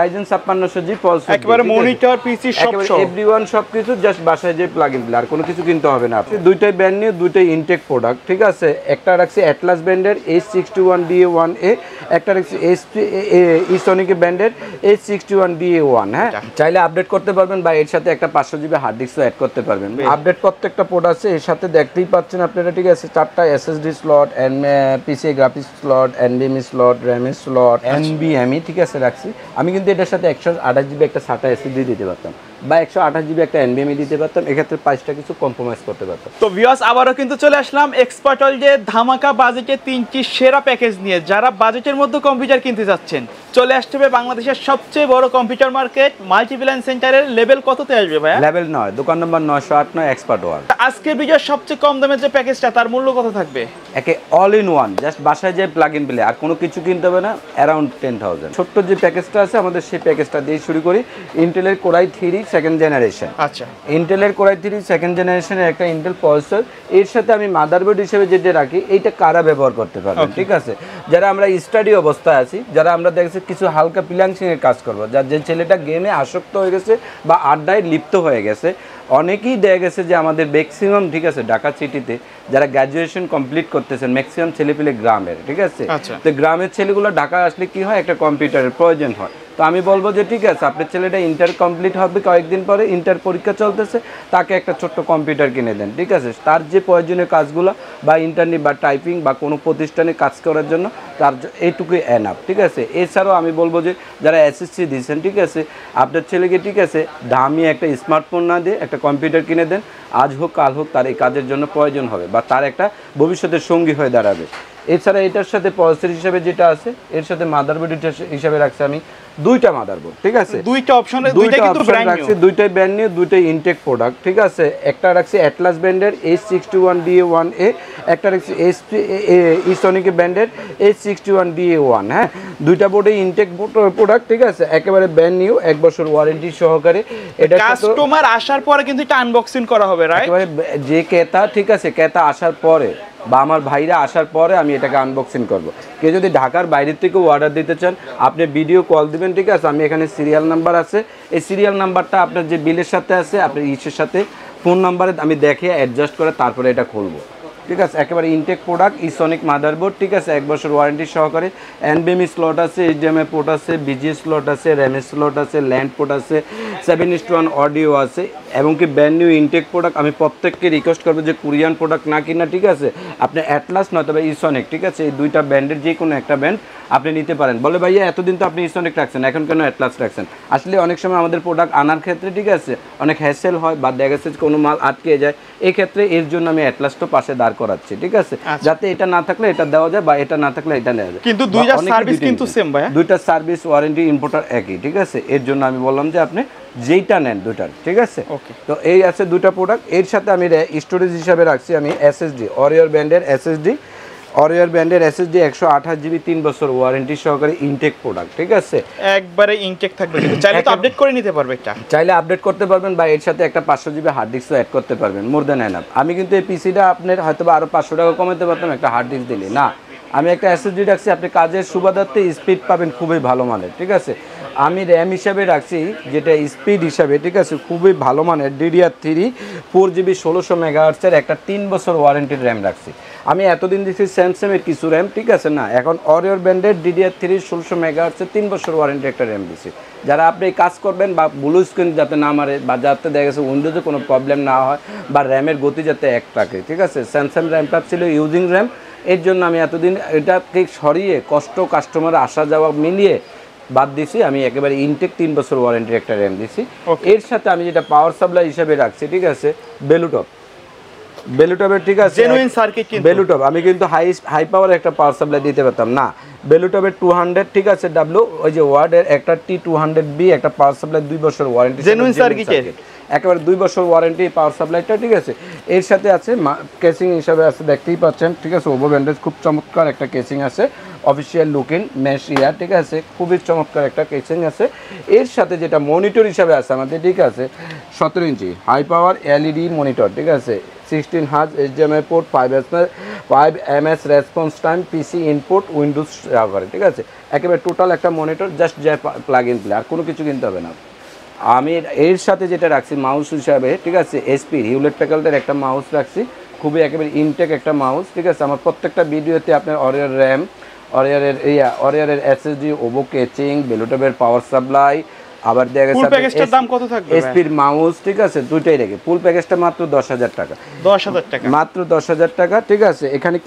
Ryzen 5600G Paul's একেবারে monitor পিসি সব everyone সবকিছু জাস্ট বাসায় যে প্লাগ ইন প্লে আর কোনো কিছু কিনতে হবে না। আপনি দুইটাই ব্র্যান্ড নিউ, দুইটাই ইনটেক প্রোডাক্ট, ঠিক আছে। একটা রাখছি অ্যাটলাস ব্র্যান্ডের H61DA1A, একটা রাখছি ইসনিক ব্র্যান্ডের H61DA1। হ্যাঁ, চাইলে আপডেট করতে পারবেন বা এর সাথে একটা 500GB হার্ড ডিস্কও অ্যাড করতে পারবেন। আপডেট প্রত্যেকটা পোর্ট আছে এর সাথে, দেখতেই পাচ্ছেন আপনারা, ঠিক আছে। 4টা SSD স্লট, পিসি graphics slot, NVMe slot, RAM slot, NVMe, ঠিক আছে রাখছি। আমি কিন্তু এটার সাথে 128GB একটা SATA SSD দিতে পারতাম বা 128GB একটা NVMe দিতে পারতাম, এক্ষেত্রে প্রাইসটা কিছু কম্প্রোমাইজ করতে পারতাম। তো ভিউয়ার্স, আবারও কিন্তু চলে আসলাম এক্সপার্টল যে ধামাকা বাজেটে 3টি সেরা প্যাকেজ নিয়ে। যারা বাজেটের মধ্যে কম্পিউটার কিনতে যাচ্ছেন, চলে আসতে হবে বাংলাদেশের সবচেয়ে বড় কম্পিউটার মার্কেট মাল্টিপ্ল্যান সেন্টারের। লেভেল কততে আসবে ভাইয়া? লেভেল 9, দোকান নম্বর 908 এক্সপার্ট ওয়ার্ল্ড। আজকের ভিডিওর সবচেয়ে কম দামের যে প্যাকেজটা, তার মূল্য কত থাকবে? একে অল ইন ওয়ান, জাস্ট বাসায় যে প্লাগ ইন প্লে, আর কোনো কিছু কিনতে হবে না, অ্যারাউন্ড 10,000। ছোট্ট যে প্যাকেজটা আছে আমাদের, সেই প্যাকেজটা দিয়ে শুরু করি। ইন্টেলের কোরাই 3 সেকেন্ড জেনারেশন। আচ্ছা, ইন্টেলের কোরাই 3 সেকেন্ড জেনারেশনের একটা ইন্টেল প্রসেসর, এর সাথে আমি মাদারবোর্ড হিসেবে যেটা রাখি, এইটা কারা ব্যবহার করতে পারবেন, ঠিক আছে। যারা আমরা স্টাডি অবস্থায় আছি, যারা আমরা দেখছি কিছু হালকা ফ্রিল্যান্সিংয়ের কাজ করবো, যার যে ছেলেটা গেমে আসক্ত হয়ে গেছে বা আড্ডায় লিপ্ত হয়ে গেছে, অনেকেই দেখা গেছে যে আমাদের ম্যাক্সিমাম, ঠিক আছে, ঢাকা সিটিতে যারা গ্র্যাজুয়েশন কমপ্লিট করতেছেন, ম্যাক্সিমাম ছেলেপেলে গ্রামের, ঠিক আছে। তো গ্রামের ছেলেগুলো ঢাকা আসলে কি হয়, একটা কম্পিউটারের প্রয়োজন হয়। তো আমি বলবো যে ঠিক আছে, আপনার ছেলেটা ইন্টার কমপ্লিট হবে কয়েকদিন পরে, ইন্টার পরীক্ষা চলতেছে, তাকে একটা ছোট্ট কম্পিউটার কিনে দেন, ঠিক আছে। তার যে প্রয়োজনীয় কাজগুলো বা ইন্টারনেট বা টাইপিং বা কোনো প্রতিষ্ঠানে কাজ করার জন্য তার এইটুকুই এনাফ, ঠিক আছে। এছাড়াও আমি বলবো যে যারা SSC দিয়েছেন, ঠিক আছে, আপনার ছেলেকে, ঠিক আছে, দামি একটা স্মার্টফোন না দিয়ে একটা কম্পিউটার কিনে দেন। আজ হোক কাল হোক তার এই কাজের জন্য প্রয়োজন হবে বা তার একটা ভবিষ্যতের সঙ্গী হয়ে দাঁড়াবে। এছাড়া এটার সাথে প্রসেসর হিসেবে যেটা আছে, এর সাথে মাদারবোর্ড হিসেবে রাখছি আমি দুইটা মাদারবোর্ড, ঠিক আছে। দুইটা অপশন রাখছি, দুইটাই ব্র্যান্ড নিউ, দুইটাই ইনটেক প্রোডাক্ট, ঠিক আছে। একটা রাখছি অ্যাটলাস ব্র্যান্ডের H61DA1A, একটা রাখছি ইসনিক ব্র্যান্ডের H61DA1। হ্যাঁ, দুইটা বোর্ডে ইনটেক প্রোডাক্ট, ঠিক আছে, একেবারে ব্র্যান্ড নিউ, 1 বছর ওয়ারেন্টি সহকারে। এটা কাস্টমার আসার পরে কিন্তু এটা আনবক্সিং করা হবে, রাইট? একেবারে যে ক্রেতা, ঠিক আছে, ক্রেতা আসার পরে বা আমার ভাইরা আসার পরে আমি এটাকে আনবক্সিং করব। কেউ যদি ঢাকার বাইরের থেকেও অর্ডার দিতে চান, আপনি ভিডিও কল দিবেন, ঠিক আছে। আমি এখানে সিরিয়াল নাম্বার আছে, এই সিরিয়াল নাম্বারটা আপনার যে বিলের সাথে আছে, আপনার ইসের সাথে ফোন নাম্বারে আমি দেখে অ্যাডজাস্ট করে তারপরে এটা খুলবো, ঠিক আছে। একেবারে ইনটেক প্রোডাক্ট, ইসনিক মাদারবোর্ড, ঠিক আছে, 1 বছর ওয়ারেন্টি সহকারে। NVMe স্লট আছে, HDMI পোর্ট আছে, BGA স্লট আছে, RAM স্লট আছে, ল্যান্ড পোর্ট আছে, 7:1 অডিও আছে, এবং কি ব্র্যান্ড নিউ ইনটেক প্রোডাক্ট। আমি প্রত্যেককে রিকোয়েস্ট করবো যে কোরিয়ান প্রোডাক্ট না কিনা, ঠিক আছে, আপনি অ্যাটলাস নয়তো বা ইসনিক, ঠিক আছে, এই দুইটা ব্র্যান্ডের যে কোনো একটা ব্র্যান্ড আপনি নিতে পারেন। বলে ভাইয়া এতদিন তো আপনি ইসনিক রাখছেন, এখন কেন অ্যাটলাস রাখছেন? আসলে অনেক সময় আমাদের প্রোডাক্ট আনার ক্ষেত্রে, ঠিক আছে, অনেক হ্যাসেল হয় বা দেখা যাচ্ছে কোনো মাল আটকে যায়, এই ক্ষেত্রে এর জন্য আমি অ্যাটলাসটা পাশে দাঁড় করাচ্ছি, ঠিক আছে, যাতে এটা না থাকলে এটা দেওয়া যায় বা এটা না থাকলে এটা নেওয়া যায়। কিন্তু দুইটা সার্ভিস কিন্তু সেম ভাইয়া, দুইটা সার্ভিস ওয়ারেন্টি ইম্পোর্টার একই, ঠিক আছে। এর জন্য আমি বললাম যে আপনি যেইটা নেন দুইটার, ঠিক আছে। তো এই আছে দুইটা প্রোডাক্ট। এর সাথে আমি স্টোরেজ হিসাবে রাখছি আমি SSD, অরিয়র ব্র্যান্ডের SSD, 128GB 3 বছর ওয়ারেন্টি সহকারে ইনটেক প্রোডাক্ট, ঠিক আছে, একবারে ইনটেক থাকবে। কিন্তু চাইলে তো আপডেট করে নিতে পারবে, এটা চাইলে আপডেট করতে পারবেন বা এর সাথে একটা 500GB হার্ড ডিস্কও অ্যাড করতে পারবেন, মোর দেন এনাফ। আমি কিন্তু এই পিসিটা আপনার হয়তো আরো 500 টাকা কমাতে পারতাম একটা হার্ড ডিস্ক দিলে, না, আমি একটা SSD রাখছি, আপনি কাজের সুবাদার্থে স্পিড পাবেন খুবই ভালো মানের, ঠিক আছে। আমি RAM হিসাবে রাখছি যেটা স্পিড হিসাবে, ঠিক আছে, খুবই ভালো মানের DDR3 4GB 1600 মেগাহার্টজের একটা 3 বছর ওয়ারেন্টির RAM রাখছি। আমি এতদিন দিচ্ছি স্যামসাংয়ের কিছু RAM, ঠিক আছে, না, এখন অরিয়র ব্র্যান্ডের DDR3 1600 মেগাহার্টজের 3 বছর ওয়ারেন্টি একটা RAM দিচ্ছি। যারা আপনি কাজ করবেন বা ব্লু স্ক্রিন যাতে না মারে বা যাতে দেখা গেছে উইন্ডোজে কোনো প্রবলেম না হয় বা র্যামের গতি যাতে এক থাকে, ঠিক আছে। স্যামসাং র্যামটা ছিল ইউজিং র্যাম, এর জন্য আমি এতদিন এটাকে সরিয়ে কষ্ট কাস্টমার আসা যাওয়া মিলিয়ে বাদ দিছি, আমি একেবারে ইনটেক 3 বছর ওয়ারেন্টির একটা RAM দিছি। এর সাথে আমি যেটা পাওয়ার সাপ্লাই হিসেবে রাখছি, ঠিক আছে, বেলুটপের, ঠিক আছে, জেনুইন সার্কিট। কিন্তু বেলুটপ আমি কিন্তু হাই পাওয়ার একটা পাওয়ার সাপ্লাই দিতে পারতাম না, বেলুটপের 200, ঠিক আছে, W, ওই যে ওয়ার্ডের একটা T200B একটা পাওয়ার সাপ্লাই 2 বছর ওয়ারেন্টি, জেনুইন সার্কিটের, একেবারে 2 বছর ওয়ারেন্টি পাওয়ার সাপ্লাইটা, ঠিক আছে। এর সাথে আছে কেসিং হিসাবে আছে, দেখতেই পাচ্ছেন, ঠিক আছে, ওভো ব্যান্ডেজ, খুব চমৎকার একটা কেসিং আছে, অফিসিয়াল লুকিং মেশ ইয়ার, ঠিক আছে, খুবই চমৎকার একটা কেসিং আছে। এর সাথে যেটা মনিটর হিসাবে আছে আমাদের, ঠিক আছে, 17 inch high power LED monitor, ঠিক আছে, 16 hertz HDMI port, 5 ms response time, PC input, Windows সহকারে, ঠিক আছে। একেবারে টোটাল একটা মনিটর, জাস্ট যে প্লাগ ইন প্লে, আর কোনো কিছু কিনতে হবে না। আমি এর সাথে যেটা রাখছি মাউস হিসাবে, ঠিক আছে, এসপি হিউলেট প্যাকার্ডের একটা মাউস রাখছি, খুবই একেবারে ইনটেক একটা মাউস, ঠিক আছে। আমার প্রত্যেকটা ভিডিওতে আপনার অরিয়র র্যাম, অরিয়রের এসএসডি, ওভো কেচিং, বেলুটপের পাওয়ার সাপ্লাই, আবার দেখা গেছে ফুল প্যাকেজটার দাম কত থাকবে? এসপির মাউস, ঠিক আছে, দুইটাই রেখে ফুল প্যাকেজটা মাত্র 10,000 টাকা। 10,000 টাকা, মাত্র 10,000 টাকা, ঠিক আছে। এখানে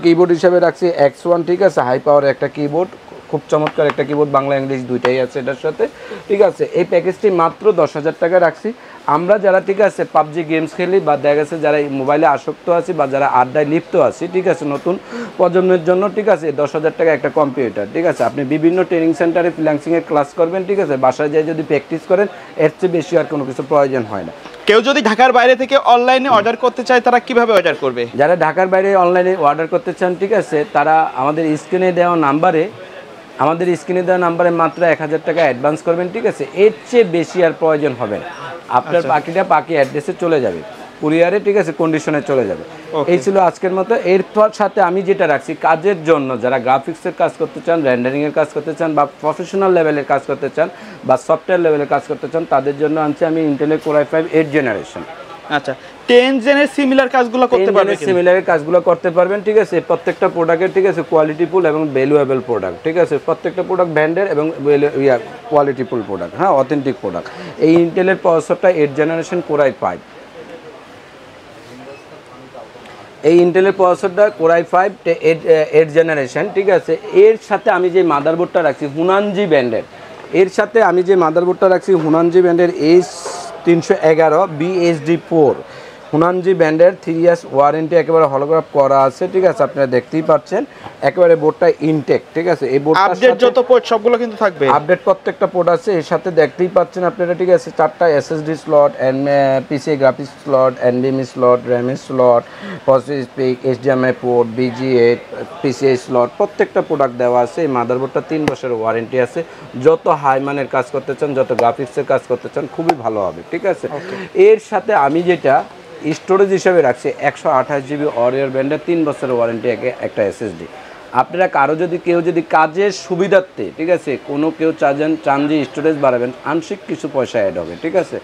কিবোর্ড হিসাবে রাখছি X1, ঠিক আছে, হাই পাওয়ার একটা কিবোর্ড, খুব চমৎকার একটা কিবোর্ড, বাংলা ইংলিশ দুইটাই আছে এটার সাথে, ঠিক আছে। এই প্যাকেজটি মাত্র 10,000 টাকা রাখছি। আমরা যারা, ঠিক আছে, পাবজি গেমস খেলি বা দেখা গেছে যারা এই মোবাইলে আসক্ত আছি বা যারা আড্ডায় লিপ্ত আছি, ঠিক আছে, নতুন প্রজন্মের জন্য, ঠিক আছে, 10,000 টাকা একটা কম্পিউটার, ঠিক আছে। আপনি বিভিন্ন ট্রেনিং সেন্টারে ফ্রিল্যান্সিংয়ের ক্লাস করবেন, ঠিক আছে, বাসায় যেয়ে যদি প্র্যাকটিস করেন, এর চেয়ে বেশি আর কোনো কিছু প্রয়োজন হয় না। কেউ যদি ঢাকার বাইরে থেকে অনলাইনে অর্ডার করতে চায়, তারা কিভাবে অর্ডার করবে? যারা ঢাকার বাইরে অনলাইনে অর্ডার করতে চান, ঠিক আছে, তারা আমাদের স্ক্রিনে দেওয়া নাম্বারে মাত্র 1,000 টাকা অ্যাডভান্স করবেন, ঠিক আছে। এর চেয়ে বেশি আর প্রয়োজন হবে না। আপনার পাখিটা পাখি অ্যাড্রেসে চলে যাবে, কুরিয়ারে, ঠিক আছে, কন্ডিশনে চলে যাবে। এই ছিল আজকের মতো। এরপর সাথে আমি যেটা রাখছি কাজের জন্য, যারা গ্রাফিক্সের কাজ করতে চান, রেন্ডারিংয়ের কাজ করতে চান, বা প্রফেশনাল লেভেলের কাজ করতে চান, বা সফটওয়্যার লেভেলের কাজ করতে চান, তাদের জন্য আনছি আমি ইন্টেলের Core i5 8th জেনারেশন। আচ্ছা, 10 জেনের সিমিলার কাজগুলো করতে পারবেন? সিমিলার কাজগুলো করতে পারবেন, ঠিক আছে। প্রত্যেকটা প্রোডাক্টের, ঠিক আছে, কোয়ালিটিফুল এবং ভ্যালুয়েবল প্রোডাক্ট, ঠিক আছে। প্রত্যেকটা প্রোডাক্ট ব্র্যান্ডের এবং কোয়ালিটিফুল প্রোডাক্ট, হ্যাঁ, অথেন্টিক প্রোডাক্ট। এই ইন্টেলের প্রসেসরটা 8th জেনারেশন Core i5, এই ইন্টেলের প্রসেসরটা Core i5 8th জেনারেশন, ঠিক আছে। এর সাথে আমি যে মাদারবোর্ডটা রাখছি হুনানজি ব্র্যান্ডের, H311 BHD4 হুনানজি ব্র্যান্ডের 3 ইয়ার্স ওয়ারেন্টি, একেবারে হলোগ্রাফ করা আছে, ঠিক আছে। আপনারা দেখতেই পাচ্ছেন একেবারে বোর্ডটা ইনটেক, ঠিক আছে। এই বোর্ডটা আপডেট যত পোর্ট সবগুলো কিন্তু থাকবে, আপডেট প্রত্যেকটা পোর্ট আছে এর সাথে, দেখতেই পাচ্ছেন আপনারা, ঠিক আছে। 4টা এসএসডি স্লট, পিসি graphics slot, NVMe slot, RAM slot, processor speak, HDMI port, BG8, PCI slot, প্রত্যেকটা প্রোডাক্ট দেওয়া আছে। এই মাদারবোর্ডটা 3 বছরের ওয়ারেন্টি আছে। যত হাই মানের কাজ করতে চান, যত গ্রাফিক্সের কাজ করতে চান, খুবই ভালো হবে, ঠিক আছে। এর সাথে আমি যেটা স্টোরেজ হিসাবে রাখছি 128 GB অরিয়র ব্র্যান্ডের 3 বছরের ওয়ারেন্টি একটা SSD। আপনারা কেউ যদি কাজের সুবিধার্থে, ঠিক আছে, কেউ চান যে স্টোরেজ বাড়াবেন, আংশিক কিছু পয়সা অ্যাড হবে, ঠিক আছে।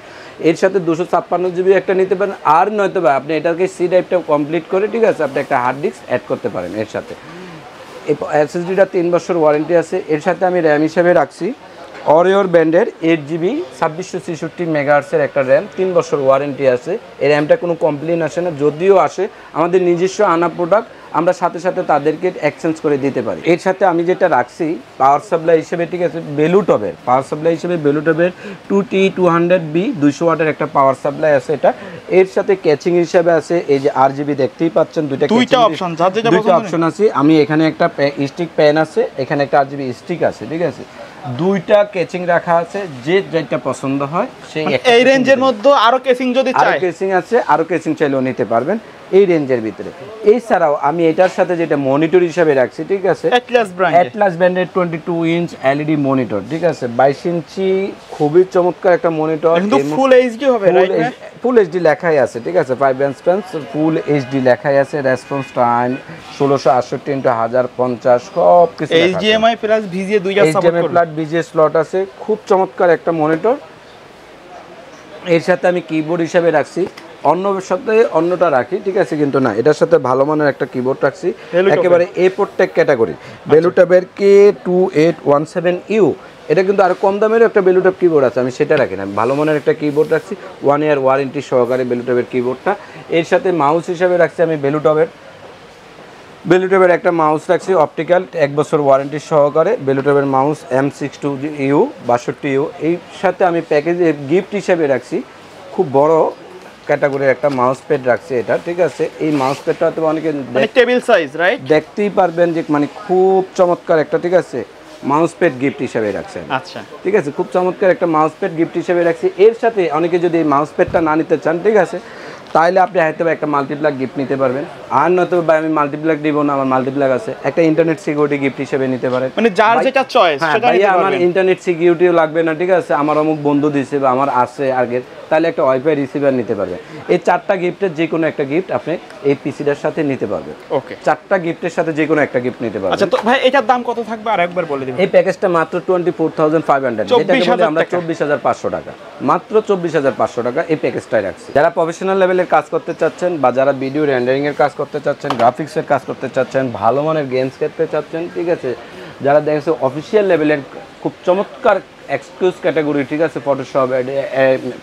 এর সাথে 256 GB একটা নিতে পারেন, আর নয়তো বা আপনি এটাকে সি ড্রাইভটা কমপ্লিট করে, ঠিক আছে, আপনি একটা হার্ড ডিস্ক অ্যাড করতে পারেন এর সাথে। এই SSDটা 3 বছর ওয়ারেন্টি আছে। এর সাথে আমি র্যাম হিসাবে রাখছি অরিওর ব্র্যান্ডের 8GB 2663 মেগাহার্টসের একটা র্যাম, 3 বছর ওয়ারেন্টি আছে। এই র্যামটা কোনো কমপ্লেন আসে না, যদিও আসে আমাদের নিজস্ব আনা প্রোডাক্ট, আমরা সাথে সাথে তাদেরকে এক্সচেঞ্জ করে দিতে পারি। এর সাথে আমি যেটা রাখছি পাওয়ার সাপ্লাই হিসেবে, ঠিক আছে, বেলুটপের পাওয়ার সাপ্লাই হিসেবে বেলুটপের 2T200B 200 ওয়াটের একটা পাওয়ার সাপ্লাই আছে এটা। এর সাথে ক্যাচিং হিসেবে আছে এই যে RGB দেখতেই পাচ্ছেন, দুইটা অপশন আছে। আমি এখানে একটা স্টিক প্যান আছে, এখানে একটা RGB স্টিক আছে, ঠিক আছে। দুইটা কেচিং রাখা আছে, যে যেটা পছন্দ হয় সেই এই রেঞ্জের মধ্যে আরো কেসিং যদি চাই, আরো কেসিং আছে, আরো কেসিং চাইলেও নিতে পারবেন এই রেঞ্জের ভিতরে। এছাড়াও আমি এটার সাথে যেটা মনিটর হিসেবে রাখছি, ঠিক আছে, অ্যাটলাস ব্র্যান্ডের 22 ইঞ্চ LED মনিটর, ঠিক আছে, 22 ইঞ্চি, খুবই চমৎকার একটা মনিটর। কিন্তু ফুল এইচডি হবে, রাইট? ফুল এইচডি লেখাই আছে, ঠিক আছে, 5 ইঞ্চ ফুল এইচডি লেখাই আছে। রেসপন্স টাইম 1668x1050 সব কিছু। HDMI প্লাস VGA দুইটা সাপোর্ট করে, HDMI প্লাস VGA স্লট আছে, খুব চমৎকার একটা মনিটর। এর সাথে আমি কিবোর্ড হিসেবে রাখছি, অন্যের সাথে অন্যটা রাখি, ঠিক আছে, কিন্তু না, এটার সাথে ভালো মানের একটা কিবোর্ড রাখছি, একেবারে A4 টেক ক্যাটাগরি, বেলুটপের K2817U। এটা কিন্তু আরো কম দামের একটা বেলুটপ কিবোর্ড আছে, আমি সেটা রাখি না, ভালো মানের একটা কিবোর্ড রাখছি, 1 ইয়ার ওয়ারেন্টি সহকারে বেলুটপের কিবোর্ডটা। এর সাথে মাউস হিসাবে রাখছি আমি বেলুটপের একটা মাউস রাখছি অপটিক্যাল, 1 বছর ওয়ারেন্টি সহকারে বেলুটপের মাউস M62U 62U। এই সাথে আমি প্যাকেজে গিফট হিসাবে রাখছি খুব বড় ক্যাটাগরির একটা মাউস প্যাড রাখছি এটা, ঠিক আছে। এই মাউস প্যাডটা তো অনেকে টেবিল সাইজ, রাইট, দেখতেই পারবেন যে মানে খুব চমৎকার একটা, ঠিক আছে, মাউস প্যাড গিফট হিসেবে রাখছেন। আচ্ছা, ঠিক আছে, খুব চমৎকার একটা মাউস প্যাড গিফট হিসেবে রাখছি। এর সাথে অনেকে যদি এই মাউস প্যাডটা না নিতে চান, ঠিক আছে, তাহলে আপনি হয়তো একটা মাল্টিপ্লাগ গিফট নিতে পারবেন। আর নয়তো ভাই আমি মাল্টিপ্লাগ দিব না, আমার মাল্টিপ্লাগ আছে, একটা ইন্টারনেট সিকিউরিটি গিফট হিসেবে নিতে পারেন, মানে যার যেটা চয়েস সেটা নিতে পারবেন। আমার ইন্টারনেট সিকিউরিটিও লাগবে না, ঠিক আছে, আমার অমুক বন্ধু দিয়েছে বা আমার আছে আগের, তাহলে একটা ওয়াইফাই রিসিভার নিতে পারবেন। এই 4টা গিফটের যে কোনো একটা গিফট আপনি এই পিসিটার সাথে নিতে পারবেন। ওকে, 4টা গিফটের সাথে যে কোনো একটা গিফট নিতে পারবেন। আচ্ছা, তো ভাই এটার দাম কত থাকবে আর একবার বলে দিবেন? এই প্যাকেজটা মাত্র 24,500, যেটাকে বলি আমরা 24,500 টাকা, মাত্র 24,500 টাকা এই প্যাকেজটাই রাখছি। যারা প্রফেশনাল লেভেলের কাজ করতে চাচ্ছেন বা যারা ভিডিও রেন্ডারিং এর কাজ করতে চাচ্ছেন, গ্রাফিক্সের কাজ করতে চাচ্ছেন, ভালো মানের গেমস খেলতে চাচ্ছেন, ঠিক আছে, যারা দেখছে অফিসিয়াল লেভেলের খুব চমৎকার এক্সক্লুসিভ ক্যাটাগরি, ঠিক আছে,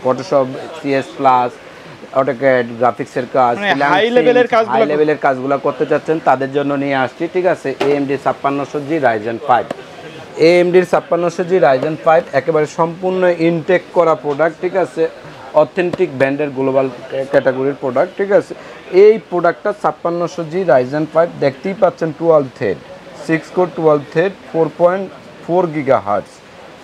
ফটোশপ, CS প্লাস, অটোক্যাড, গ্রাফিক্সের কাজ, হাই লেভেলের কাজগুলো করতে চাচ্ছেন, তাদের জন্য নিয়ে আসছি, ঠিক আছে, AMD 5600G Ryzen 5। AMD 5600G Ryzen 5 একেবারে সম্পূর্ণ ইনটেক করা প্রোডাক্ট, ঠিক আছে, অথেন্টিক ব্র্যান্ডের গ্লোবাল ক্যাটাগরির প্রোডাক্ট, ঠিক আছে। এই প্রোডাক্টটা 5600G Ryzen 5 দেখতেই পাচ্ছেন, 12 থ্রেড, 6 কোর 12 থ্রেড, 4.4 GHz,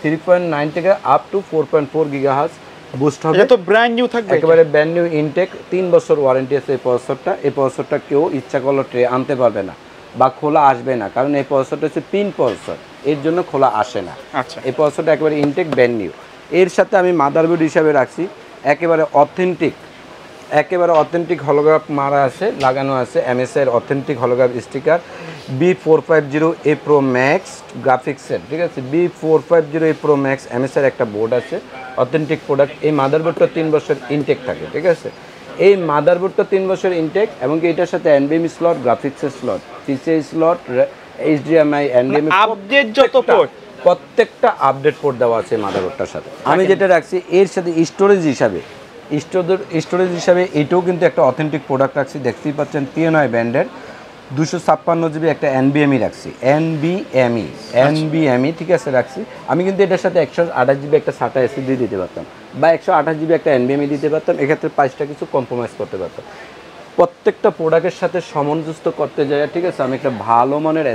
3.9 থেকে আপ টু 4.4 GHz বুস্ট হবে। এটা তো ব্র্যান্ড নিউ থাকবে, একেবারে ব্র্যান্ড নিউ ইনটেক, 3 বছর ওয়ারেন্টি আছে এই প্রসেসরটা। এই প্রসেসরটা কেউ ইচ্ছা করলে ট্রে আনতে পারবে না বা খোলা আসবে না, কারণ এই প্রসেসরটা হচ্ছে পিন প্রসেসর, এর জন্য খোলা আসে না। আচ্ছা, এই প্রসেসরটা একেবারে ইনটেক ব্র্যান্ড নিউ। এর সাথে আমি মাদারবোর্ড হিসাবে রাখছি একেবারে অথেন্টিক হলোগ্রাফ মারা আছে, লাগানো আছে MSI এর authentic holograph sticker, B450A Pro Max গ্রাফিক্সের, ঠিক আছে, B450A Pro Max MSI এর একটা বোর্ড আছে, অথেন্টিক প্রোডাক্ট। এই মাদারবোর্ডটা 3 বছর ইনটেক থাকে, ঠিক আছে। এই মাদারবোর্ডটা 3 বছর ইনটেক, এবং এটার সাথে NVMe স্লট, গ্রাফিক্সের slot, PCI slot, HDMI, NVMe update যত পোর্ট, প্রত্যেকটা আপডেট পোর্ট দেওয়া আছে মাদারবোর্ডটার সাথে। আমি যেটা রাখছি এর সাথে স্টোরেজ হিসাবে এটাও কিন্তু একটা অথেন্টিক প্রোডাক্ট রাখছি, দেখতেই পাচ্ছেন, TNI ব্র্যান্ডের 256GB একটা NVMe রাখছি, NVMe, ঠিক আছে, রাখছি। আমি কিন্তু এটার সাথে 128GB একটা SATA SSD দিতে পারতাম, বা 128GB একটা NVMe দিতে পারতাম, এক্ষেত্রে প্রাইসটা কিছু কম্প্রোমাইজ করতে পারতাম। প্রত্যেকটা প্রোডাক্টের সাথে সামঞ্জস্য করতে যায়, ঠিক আছে, আমি একটা ভালো মানের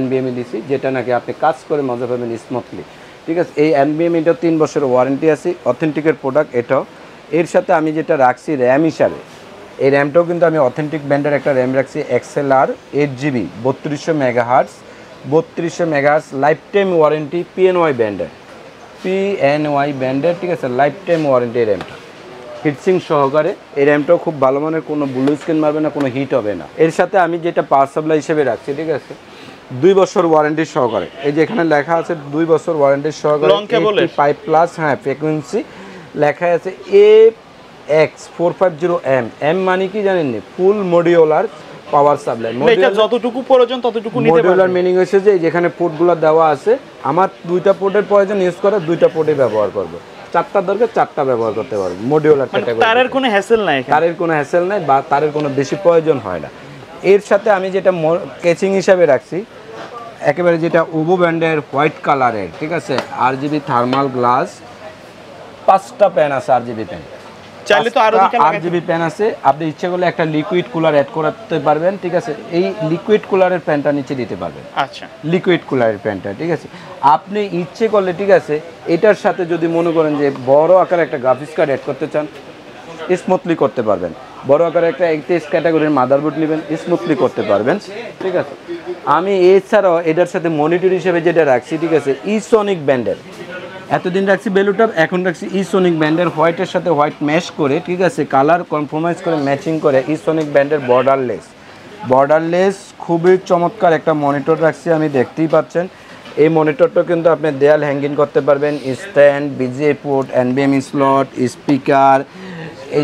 NVMe দিছি, যেটা নাকি আপনি কাজ করে মজা পাবেন স্মুথলি, ঠিক আছে। এই NVMeটাও 3 বছরের ওয়ারেন্টি আছে, অথেন্টিকের প্রোডাক্ট এটাও। এর সাথে আমি যেটা রাখছি র্যাম হিসাবে, এই র্যামটাও কিন্তু আমি অথেন্টিক ব্র্যান্ডের একটা র্যাম রাখছি, XLR 8GB 3200 MHz life time warranty, PNY ব্র্যান্ডের, ঠিক আছে, লাইফ টাইম ওয়ারেন্টি এই র্যামটা, হিটসিং সহকারে। এই র্যামটাও খুব ভালো মানের, কোনো ব্লু স্ক্রিন মারবে না, কোনো হিট হবে না। এর সাথে আমি যেটা পাওয়ার সাপ্লাই হিসেবে রাখছি, ঠিক আছে, 2 বছর ওয়ারেন্টি সহকারে, এই যে এখানে লেখা আছে 2 বছর ওয়ারেন্টি সহকারে, 5+ হ্যাঁ ফ্রিকোয়েন্সি লেখা আছে, AX450M। মানে কি জানেন, ফুল মডিউলার পাওয়ার সাপ্লাই, যতটুকু প্রয়োজন ততটুকু নিতে পারবেন। মডিউলার মিনিং হচ্ছে যে যেখানে পোর্টগুলো দেওয়া আছে, আমার 2টা পোর্টের প্রয়োজন ইউজ করে 2টা পোর্টে ব্যবহার করব, 4টা দরকার 4টা ব্যবহার করতে পারবো, মডিউলার ক্যাটাগরি। তারের কোনো হ্যাসেল নাই, বা তারের কোনো বেশি প্রয়োজন হয় না। এর সাথে আমি যেটা কেচিং হিসাবে রাখছি, একেবারে যেটা ওভো ব্র্যান্ডের হোয়াইট কালারের, ঠিক আছে, RGB থার্মাল গ্লাস, 5টা প্যান আছে, RGB প্যান, চাইলে তো আরো RGB প্যান আছে। আপনি ইচ্ছে করলে একটা লিকুইড কুলার অ্যাড করতে পারবেন, ঠিক আছে, এই লিকুইড কুলারের প্যানটা নিচে দিতে পারবেন। আচ্ছা, লিকুইড কুলারের প্যানটা, ঠিক আছে, আপনি ইচ্ছে করলে, ঠিক আছে, এটার সাথে যদি মনে করেন যে বড় আকারে একটা গ্রাফিক্স কার্ড অ্যাড করতে চান, স্মুথলি করতে পারবেন। বড় আকারে একটা 81 ক্যাটাগরির মাদারবোর্ড নেবেন, স্মুথলি করতে পারবেন, ঠিক আছে। আমি এছাড়াও এটার সাথে মনিটর হিসেবে যেটা রাখছি, ঠিক আছে, ইসোনিক ব্র্যান্ডের, এতদিন রাখছি বেলুটপ, এখন রাখছি ইসোনিক ব্র্যান্ডের, হোয়াইটের সাথে হোয়াইট ম্যাশ করে, ঠিক আছে, কালার কম্প্রোমাইজ করে ম্যাচিং করে, ইসোনিক ব্র্যান্ডের বর্ডারলেস খুবই চমৎকার একটা মনিটর রাখছি, আমি দেখতেই পাচ্ছেন। এই মনিটরটা কিন্তু আপনি দেয়াল হ্যাঙ্গিং করতে পারবেন, stand, BGA port, NVMe slot, speaker,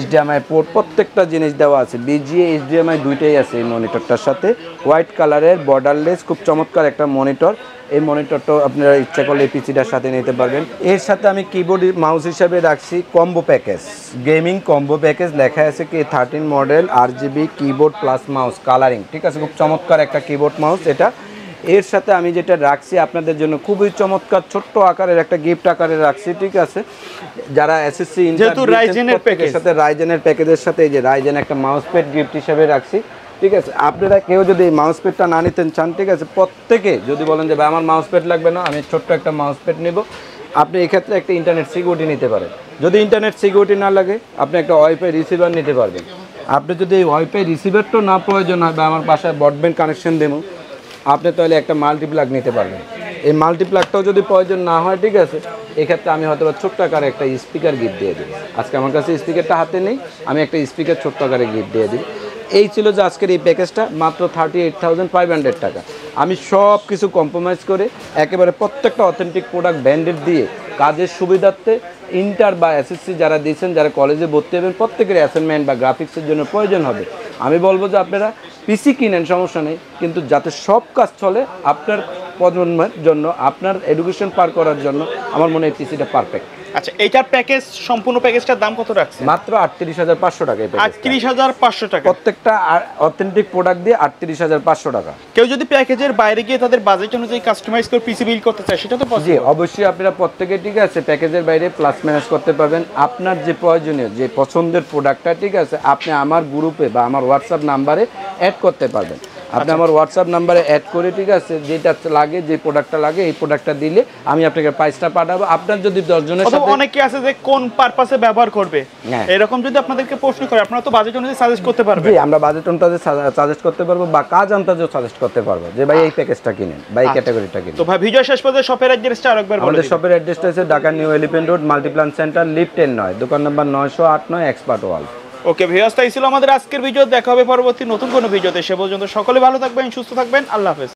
HDMI port, প্রত্যেকটা জিনিস দেওয়া আছে, BGA HDMI দুইটাই আছে এই মনিটরটার সাথে। হোয়াইট কালারের বর্ডারলেস খুব চমৎকার একটা মনিটর। এই মনিটরটাও আপনারা ইচ্ছা করলে এই পিসিটার সাথে নিতে পারবেন। এর সাথে আমি কিবোর্ড মাউস হিসাবে রাখছি combo package, gaming combo package, লেখা আছে K13 model, RGB keyboard plus mouse colouring, ঠিক আছে, খুব চমৎকার একটা কিবোর্ড মাউস এটা। এর সাথে আমি যেটা রাখছি আপনাদের জন্য খুবই চমৎকার ছোট্ট আকারের একটা গিফট আকারে রাখছি, ঠিক আছে, যারা SSC যেহেতু রাইজেনের প্যাকেজ, সাথে রাইজেনের প্যাকেজের সাথে এই যে রাইজেন একটা মাউস প্যাড গিফট হিসেবে রাখছি, ঠিক আছে। আপনারা কেউ যদি এই মাউস প্যাডটা না নিতে চান, ঠিক আছে, প্রত্যেকে যদি বলেন যে ভাই আমার মাউস প্যাড লাগবে না, আমি ছোট্ট একটা মাউস প্যাড নেব, আপনি এক্ষেত্রে একটা ইন্টারনেট সিকিউরিটি নিতে পারেন। যদি ইন্টারনেট সিকিউরিটি না লাগে, আপনি একটা ওয়াইফাই রিসিভার নিতে পারবেন। আপনি যদি এই ওয়াইফাই রিসিভারটাও না প্রয়োজন হয়, বা আমার বাসায় ব্রডব্যান্ড কানেকশন দেবো, আপনি তাহলে একটা মাল্টিপ্লাগ নিতে পারবেন। এই মাল্টিপ্লাগটাও যদি প্রয়োজন না হয়, ঠিক আছে, এক্ষেত্রে আমি হয়তো ছোট্ট আকারে একটা স্পিকার গিফট দিয়ে দিই। আজকে আমার কাছে স্পিকারটা হাতে নেই, আমি একটা স্পিকার ছোট্ট আকারে গিফট দিয়ে দিই। এই ছিল যে আজকের এই প্যাকেজটা, মাত্র 38,500 টাকা। আমি সব কিছু কম্প্রোমাইজ করে একেবারে প্রত্যেকটা অথেন্টিক প্রোডাক্ট ব্র্যান্ডেড দিয়ে কাজের সুবিধার্থে ইন্টার বা এসএসসি যারা দিয়েছেন, যারা কলেজে ভর্তি হবেন, প্রত্যেকের অ্যাসাইনমেন্ট বা গ্রাফিক্সের জন্য প্রয়োজন হবে। আমি বলবো যে আপনারা পিসি কিনেন, সমস্যা নেই, কিন্তু যাতে সব কাজ চলে আপনার প্রজন্মের জন্য, আপনার এডুকেশন পার করার জন্য আমার মনে হয় পিসিটা পারফেক্ট। আচ্ছা, এইটার প্যাকেজ, সম্পূর্ণ প্যাকেজটার দাম কত রাখছে? মাত্র 38,500 টাকা। 38,500 টাকা প্রত্যেকটা অথেন্টিক প্রোডাক্ট দিয়ে 38,500 টাকা। কেউ যদি প্যাকেজের বাইরে গিয়ে তাদের বাজেট অনুযায়ী কাস্টমাইজ করে পিসি বিল করতে চায়, সেটা তো জি, পসিবল? অবশ্যই আপনারা প্রত্যেকে, ঠিক আছে, প্যাকেজের বাইরে প্লাস মাইনাস করতে পারবেন। আপনার যে প্রয়োজনীয়, যে পছন্দের প্রোডাক্টটা, ঠিক আছে, আপনি আমার গ্রুপে বা আমার হোয়াটসঅ্যাপ নাম্বারে অ্যাড করতে পারবেন। আপনি আমার হোয়াটসঅ্যাপ নাম্বারে অ্যাড করে, ঠিক আছে, যেটা লাগে, যে প্রোডাক্টটা লাগে, এই প্রোডাক্টটা দিলে আমি আপনাকে প্রাইসটা পাঠাবো। আপনার যদি 10 জনের সাথে, অনেকে আছে যে কোন পারপাসে ব্যবহার করবে, হ্যাঁ, এরকম যদি আপনাদেরকে প্রশ্ন করে, আপনারা তো বাজেট অনুযায়ী সাজেস্ট করতে পারবেন। জি, আমরা বাজেট অনুযায়ী সাজেস্ট করতে পারবো বা কাজ আন্দাজও সাজেস্ট করতে পারবো যে ভাই এই প্যাকেজটা কিনেন বা এই ক্যাটাগরিটা কিনেন। তো ভাই, ভিডিও শেষ পর্যন্ত শপের অ্যাড্রেসটা আরেকবার বলে আমাদের দিন। শপের অ্যাড্রেসটা হচ্ছে Dhaka new elephant road, Multiplan centre, lift 10-9, দোকান number 908-9, expert world. Okay viewers, তাই ছিল আমাদের আজকের ভিডিও। দেখা হবে পরবর্তী নতুন কোনো ভিডিওতে। সে পর্যন্ত সকলে ভালো থাকবেন, সুস্থ থাকবেন। আল্লাহ হাফেজ।